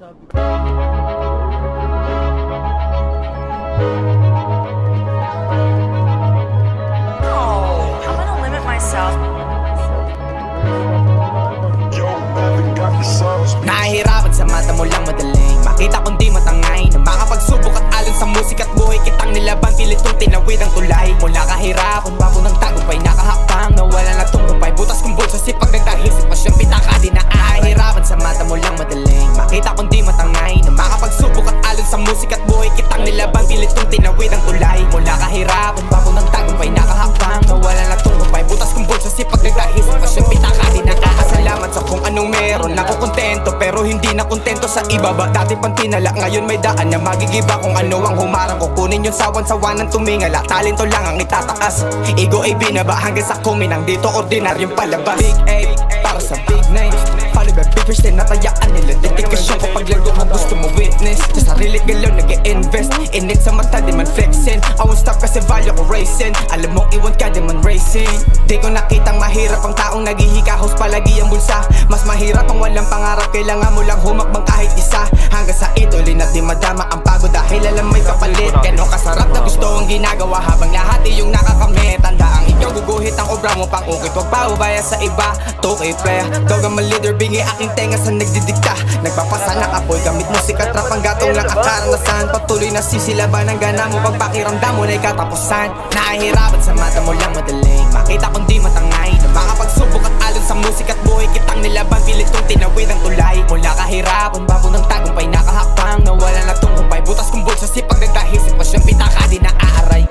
sabi ko. I'm gonna limit myself. Nahihirapan sa mata mo lang madaling makita kung di matangay na makapagsubok at alon sa musika at buhay kitang nilaban, pilitong tinawid ang tulay. Mula kahirapan, babo ng tagumpay, nakahakbang nawala na tungkumpay, butas kong bulsa sipag nagdahisip pa siyang pitaka. Di na ahirapan sa mata mo lang madaling makita kung di matangay na makapagsubok at alon sa musika at buhay kitang nilaban, pilitong tinawid ang tulay. Mula kahirapan, babo ng tagumpay, nakahakbang nawala na tungkumpay, butas kong bulsa sipag nagdahisip pa siyang pitaka. Di na salamat sa kung anong meron. Nakukontento pero hindi na kontento sa ibaba. Dati pang tinala, ngayon may daan na magigiba. Kung ano ang humarang ko, kunin yung sawan-sawanan tumingala. Talento lang ang itataas, ego ay binaba. Hanggang sa kuminang dito, ordinaryong palabas. Big A, para sa big names, follow by big fish, tinatayaan nila dedikasyon. Kapag lago mo gusto mo witness, sa sarili galaw nag-i-invest. Init sa mata, di man flexing. I won't stop kasi value ko racing. Alam mong iwan ka, di man racing. Di ko nakitang mahirap ang taong naghihikahos palagi ang bulsa. Mas mahirap ang walang pangarap, kailangan mo lang humakbang kahit isa. Hanggang sa ituloy na di madama ang pagod dahil alam may kapalit. Ganon kasarap na gusto ang ginagawa habang lahat iyong nakakamit. Tanda ang ikaw guguhit ang obra mo pang ukit, wag paubaya sa iba. Tukay playa, dog ang leader, bingi aking tenga sa nagdidikta. Nagpapasa na apoy, gamit musika, trap ang gatong lang ang karanasan. Patuloy na sisilaban ang gana mo pag pakiramdam mo na'y katapusan. Nahihirapan sa mata mo lang madaling makita kung di matangay na makapagsubok at alon sa musika at buhay kitang nilaban, pilitong tinawid ang tulay. Mula kahirapan, babo ng tagumpay, nakahakbang nawala na tungkumpay, butas kong bulsa sipag nagdahisip pa siyang pitaka. Di na aaray.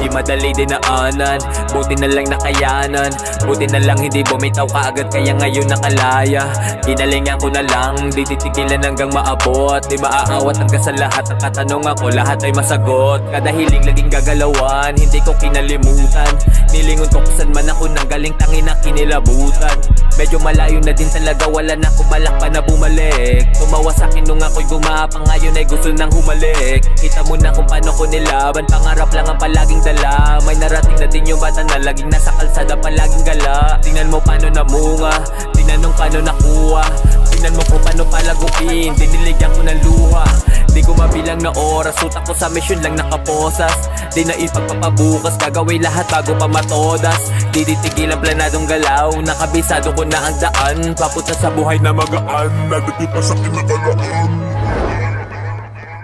Di madali dinaanan, buti na lang nakayanan. Buti na lang hindi bumitaw kaagad kaya ngayon nakalaya. Ginalingan ko na lang, di titigilan hanggang maabot. Di maaawat hanggang sa lahat ng katanungan ko, lahat ay masagot. Kada hiling laging gagalawan, hindi ko kinalimutan. Nilingon ko kung saan man ako nang galing, tangin na kinilabutan. Medyo malayo na din talaga, wala na akong balak pa na bumalik. Tumawa sa'kin nung ako'y gumapang, ngayon ay gusto nang humalik. Kita mo na kung paano ko nilaban, pangarap lang ang palaging dala. May narating na din yung bata na laging nasa kalsada palaging gala. Tingnan mo paano namunga, tinanong paano nakuha. Tingnan mo kung paano palaguin, diniligyan ko ng luha. Di ko mabilang na oras, utak ko sa mission lang nakaposas. Di na ipagpapabukas, gagawin lahat bago pa matodas. Di titigil ang planadong galaw, nakabisado ko na ang daan. Papunta sa buhay na magaan, nadagit pa sa kinakalaan.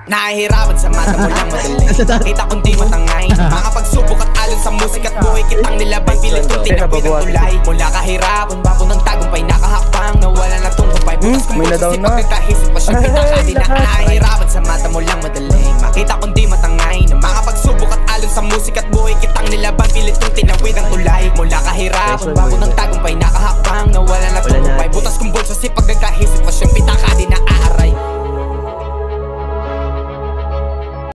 Nahihirapan sa mata mo lang madaling kita kung di matangay makapagsubok at alon sa musika at buhay kitang nilaban, pilitong tinawid ang tulay. Mula kahirapan, babo ng tagumpay, nakahakbang nawala na tungkumpay, butas kong bulsa sipag nagdahisip pa siyang pitaka. Di na nahihirapan sa mata mo lang madaling makita kung di matangay na makapagsubok at alon sa musika at buhay kitang nilaban, pilitong tinawid ang tulay. Mula kahirapan, babo ng tagumpay,